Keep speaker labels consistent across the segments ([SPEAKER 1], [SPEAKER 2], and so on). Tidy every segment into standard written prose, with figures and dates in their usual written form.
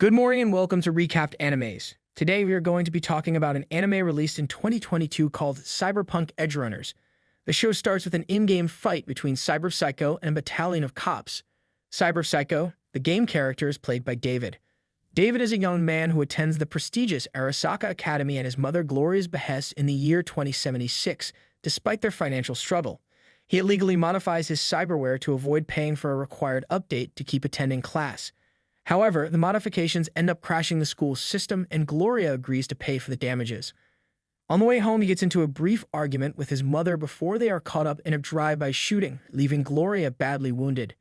[SPEAKER 1] Good morning and welcome to Recapped Animes. Today we are going to be talking about an anime released in 2022 called Cyberpunk Edge Runners. The show starts with an in-game fight between Cyber Psycho and a battalion of cops. Cyber Psycho, the game character, is played by David. David is a young man who attends the prestigious Arasaka Academy at his mother Gloria's behest in the year 2076, despite their financial struggle. He illegally modifies his cyberware to avoid paying for a required update to keep attending class. However, the modifications end up crashing the school's system, and Gloria agrees to pay for the damages. On the way home, he gets into a brief argument with his mother before they are caught up in a drive-by shooting, leaving Gloria badly wounded.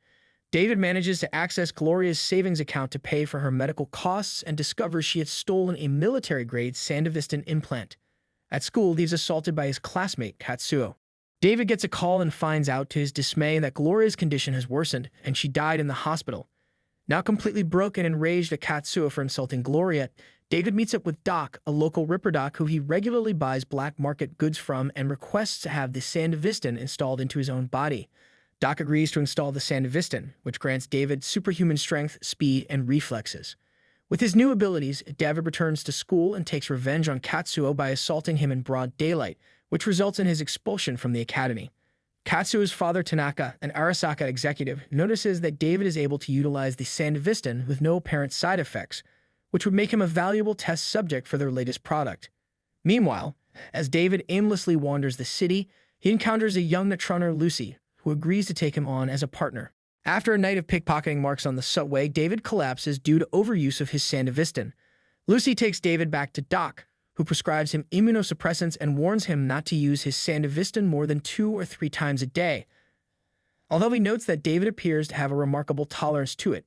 [SPEAKER 1] David manages to access Gloria's savings account to pay for her medical costs and discovers she had stolen a military-grade Sandevistan implant. At school, he is assaulted by his classmate, Katsuo. David gets a call and finds out to his dismay that Gloria's condition has worsened, and she died in the hospital. Now completely broken and enraged at Katsuo for insulting Gloria, David meets up with Doc, a local ripper doc who he regularly buys black market goods from and requests to have the Sandevistan installed into his own body. Doc agrees to install the Sandevistan, which grants David superhuman strength, speed, and reflexes. With his new abilities, David returns to school and takes revenge on Katsuo by assaulting him in broad daylight, which results in his expulsion from the academy. Katsuo's father Tanaka, an Arasaka executive, notices that David is able to utilize the Sandevistan with no apparent side effects, which would make him a valuable test subject for their latest product. Meanwhile, as David aimlessly wanders the city, he encounters a young netrunner, Lucy, who agrees to take him on as a partner. After a night of pickpocketing marks on the subway, David collapses due to overuse of his Sandevistan. Lucy takes David back to Doc, who prescribes him immunosuppressants and warns him not to use his Sandevistan more than 2 or 3 times a day. Although he notes that David appears to have a remarkable tolerance to it,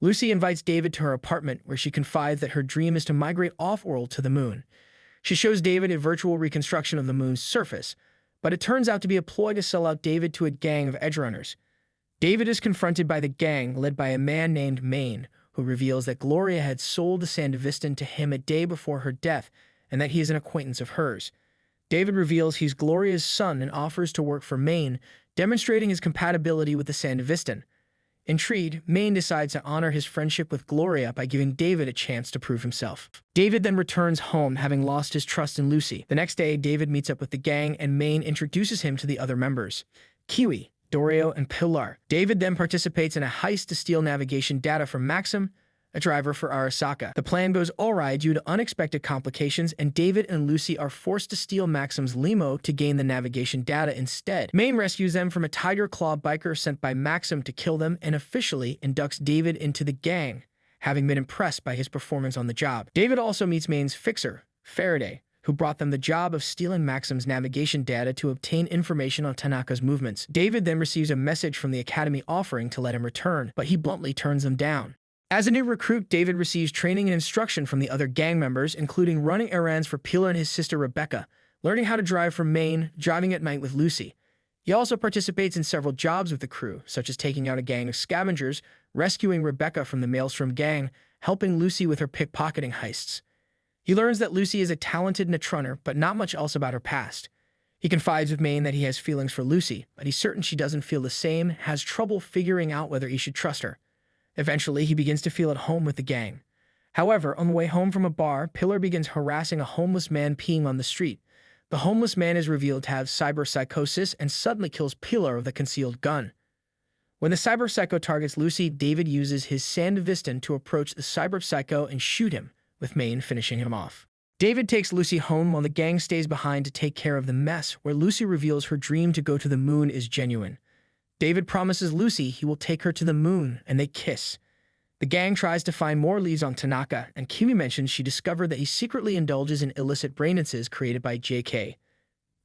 [SPEAKER 1] Lucy invites David to her apartment where she confides that her dream is to migrate off-world to the moon. She shows David a virtual reconstruction of the moon's surface, but it turns out to be a ploy to sell out David to a gang of edge runners. David is confronted by the gang led by a man named Maine, who reveals that Gloria had sold the Sandevistan to him a day before her death, and that he is an acquaintance of hers. David reveals he's Gloria's son and offers to work for Maine, demonstrating his compatibility with the Sandevistan. Intrigued, Maine decides to honor his friendship with Gloria by giving David a chance to prove himself. David then returns home, having lost his trust in Lucy. The next day, David meets up with the gang, and Maine introduces him to the other members, Kiwi, Dorio, and Pilar. David then participates in a heist to steal navigation data from Maxim, a driver for Arasaka. The plan goes awry due to unexpected complications, and David and Lucy are forced to steal Maxim's limo to gain the navigation data instead. Maine rescues them from a Tiger Claw biker sent by Maxim to kill them and officially inducts David into the gang, having been impressed by his performance on the job. David also meets Maine's fixer, Faraday, who brought them the job of stealing Maxim's navigation data to obtain information on Tanaka's movements. David then receives a message from the Academy offering to let him return, but he bluntly turns them down. As a new recruit, David receives training and instruction from the other gang members, including running errands for Pilar and his sister Rebecca, learning how to drive for Maine, driving at night with Lucy. He also participates in several jobs with the crew, such as taking out a gang of scavengers, rescuing Rebecca from the Maelstrom gang, helping Lucy with her pickpocketing heists. He learns that Lucy is a talented netrunner, but not much else about her past. He confides with Maine that he has feelings for Lucy, but he's certain she doesn't feel the same, has trouble figuring out whether he should trust her. Eventually, he begins to feel at home with the gang. However, on the way home from a bar, Pilar begins harassing a homeless man peeing on the street. The homeless man is revealed to have cyberpsychosis and suddenly kills Pilar with a concealed gun. When the cyberpsycho targets Lucy, David uses his Sandevistan to approach the cyberpsycho and shoot him, with Maine finishing him off. David takes Lucy home while the gang stays behind to take care of the mess, where Lucy reveals her dream to go to the moon is genuine. David promises Lucy he will take her to the moon, and they kiss. The gang tries to find more leads on Tanaka, and Kiwi mentions she discovered that he secretly indulges in illicit brainances created by JK.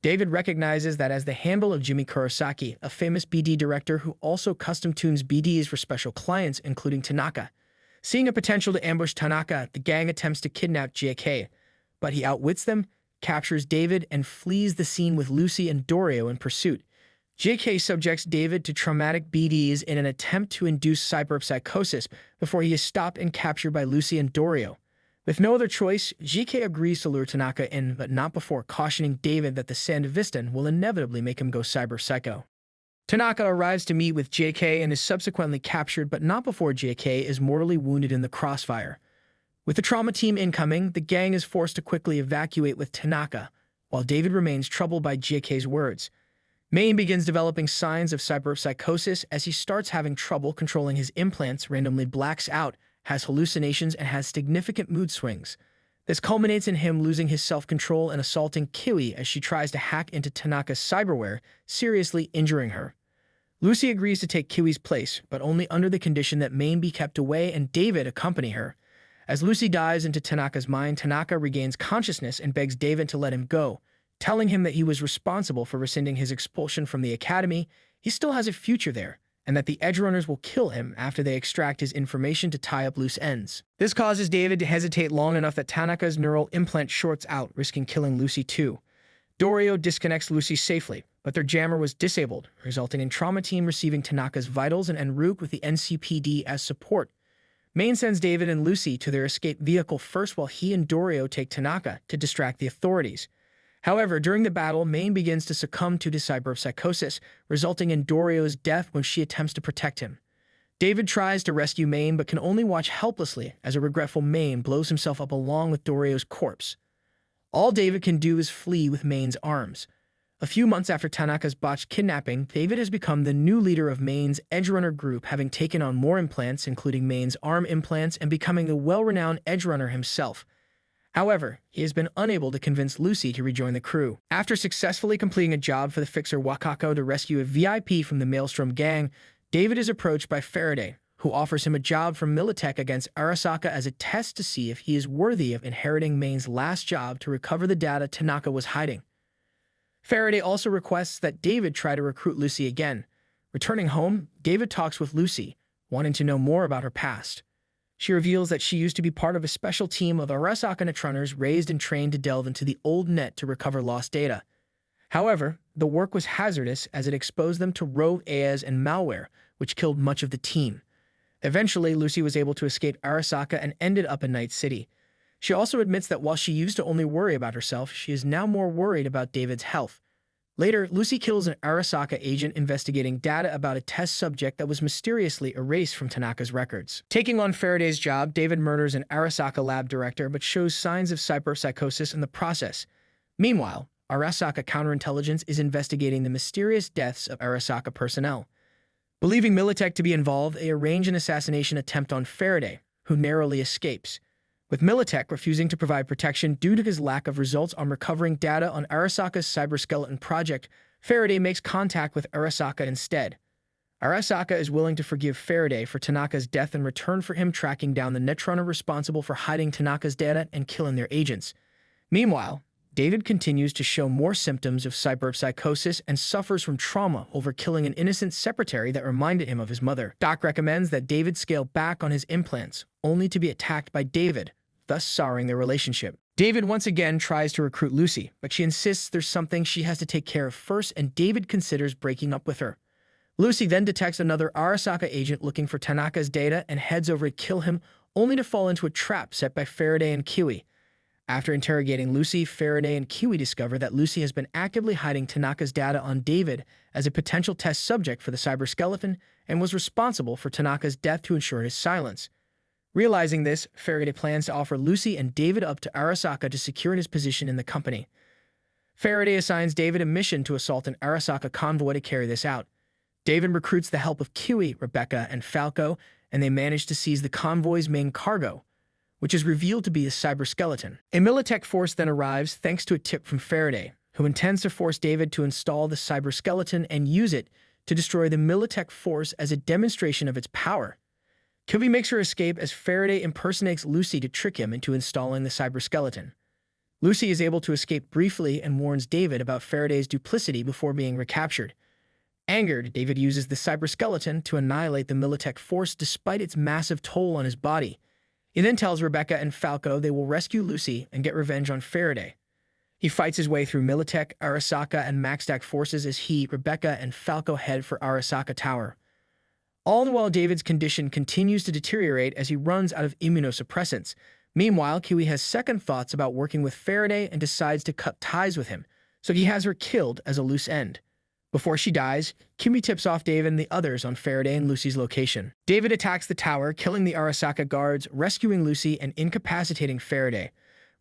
[SPEAKER 1] David recognizes that as the handle of Jimmy Kurosaki, a famous BD director who also custom tunes BDs for special clients, including Tanaka. Seeing a potential to ambush Tanaka, the gang attempts to kidnap JK, but he outwits them, captures David, and flees the scene with Lucy and Dorio in pursuit. JK subjects David to traumatic BDs in an attempt to induce cyberpsychosis before he is stopped and captured by Lucy and Dorio. With no other choice, JK agrees to lure Tanaka in, but not before cautioning David that the Sandevistan will inevitably make him go cyber-psycho. Tanaka arrives to meet with JK and is subsequently captured, but not before JK is mortally wounded in the crossfire. With the trauma team incoming, the gang is forced to quickly evacuate with Tanaka, while David remains troubled by JK's words. Maine begins developing signs of cyberpsychosis as he starts having trouble controlling his implants, randomly blacks out, has hallucinations, and has significant mood swings. This culminates in him losing his self-control and assaulting Kiwi as she tries to hack into Tanaka's cyberware, seriously injuring her. Lucy agrees to take Kiwi's place, but only under the condition that Maine be kept away and David accompany her. As Lucy dives into Tanaka's mind, Tanaka regains consciousness and begs David to let him go, telling him that he was responsible for rescinding his expulsion from the academy. He still has a future there, and that the Edgerunners will kill him after they extract his information to tie up loose ends. This causes David to hesitate long enough that Tanaka's neural implant shorts out, risking killing Lucy too. Dorio disconnects Lucy safely, but their jammer was disabled, resulting in Trauma Team receiving Tanaka's vitals and en route with the NCPD as support. Maine sends David and Lucy to their escape vehicle first while he and Dorio take Tanaka to distract the authorities. However, during the battle, Maine begins to succumb to cyberpsychosis, resulting in Dorio's death when she attempts to protect him. David tries to rescue Maine but can only watch helplessly as a regretful Maine blows himself up along with Dorio's corpse. All David can do is flee with Maine's arms. A few months after Tanaka's botched kidnapping, David has become the new leader of Maine's Edgerunner group, having taken on more implants, including Maine's arm implants, and becoming the well-renowned Edgerunner himself. However, he has been unable to convince Lucy to rejoin the crew. After successfully completing a job for the fixer Wakako to rescue a VIP from the Maelstrom gang, David is approached by Faraday, who offers him a job from Militech against Arasaka as a test to see if he is worthy of inheriting Maine's last job to recover the data Tanaka was hiding. Faraday also requests that David try to recruit Lucy again. Returning home, David talks with Lucy, wanting to know more about her past. She reveals that she used to be part of a special team of Arasaka Netrunners raised and trained to delve into the old net to recover lost data. However, the work was hazardous as it exposed them to rogue AIs and malware, which killed much of the team. Eventually, Lucy was able to escape Arasaka and ended up in Night City. She also admits that while she used to only worry about herself, she is now more worried about David's health. Later, Lucy kills an Arasaka agent investigating data about a test subject that was mysteriously erased from Tanaka's records. Taking on Faraday's job, David murders an Arasaka lab director but shows signs of cyberpsychosis in the process. Meanwhile, Arasaka counterintelligence is investigating the mysterious deaths of Arasaka personnel. Believing Militech to be involved, they arrange an assassination attempt on Faraday, who narrowly escapes, with Militech refusing to provide protection due to his lack of results on recovering data on Arasaka's cyberskeleton project. Faraday makes contact with Arasaka instead. Arasaka is willing to forgive Faraday for Tanaka's death in return for him tracking down the Netrunner responsible for hiding Tanaka's data and killing their agents. Meanwhile, David continues to show more symptoms of cyberpsychosis and suffers from trauma over killing an innocent secretary that reminded him of his mother. Doc recommends that David scale back on his implants, only to be attacked by David, thus souring their relationship. David once again tries to recruit Lucy, but she insists there's something she has to take care of first, and David considers breaking up with her. Lucy then detects another Arasaka agent looking for Tanaka's data and heads over to kill him, only to fall into a trap set by Faraday and Kiwi. After interrogating Lucy, Faraday and Kiwi discover that Lucy has been actively hiding Tanaka's data on David as a potential test subject for the cyberskeleton and was responsible for Tanaka's death to ensure his silence. Realizing this, Faraday plans to offer Lucy and David up to Arasaka to secure his position in the company. Faraday assigns David a mission to assault an Arasaka convoy to carry this out. David recruits the help of Kiwi, Rebecca, and Falco, and they manage to seize the convoy's main cargo, which is revealed to be a cyberskeleton. A Militech force then arrives thanks to a tip from Faraday, who intends to force David to install the cyberskeleton and use it to destroy the Militech force as a demonstration of its power. Kiwi makes her escape as Faraday impersonates Lucy to trick him into installing the cyberskeleton. Lucy is able to escape briefly and warns David about Faraday's duplicity before being recaptured. Angered, David uses the cyberskeleton to annihilate the Militech force despite its massive toll on his body. He then tells Rebecca and Falco they will rescue Lucy and get revenge on Faraday. He fights his way through Militech, Arasaka, and Maxstack forces as he, Rebecca, and Falco head for Arasaka Tower. All the while, David's condition continues to deteriorate as he runs out of immunosuppressants. Meanwhile, Kiwi has second thoughts about working with Faraday and decides to cut ties with him, so he has her killed as a loose end. Before she dies, Kimmy tips off David and the others on Faraday and Lucy's location. David attacks the tower, killing the Arasaka guards, rescuing Lucy, and incapacitating Faraday.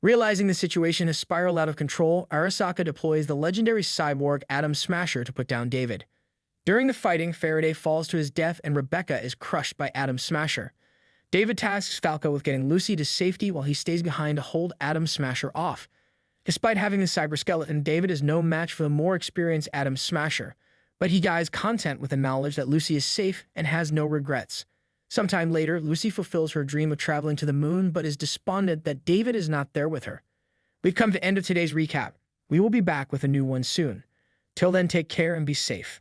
[SPEAKER 1] Realizing the situation has spiraled out of control, Arasaka deploys the legendary cyborg Atom Smasher to put down David. During the fighting, Faraday falls to his death and Rebecca is crushed by Atom Smasher. David tasks Falco with getting Lucy to safety while he stays behind to hold Atom Smasher off. Despite having the cyberskeleton, David is no match for the more experienced Atom Smasher, but he dies content with the knowledge that Lucy is safe and has no regrets. Sometime later, Lucy fulfills her dream of traveling to the moon, but is despondent that David is not there with her. We've come to the end of today's recap. We will be back with a new one soon. Till then, take care and be safe.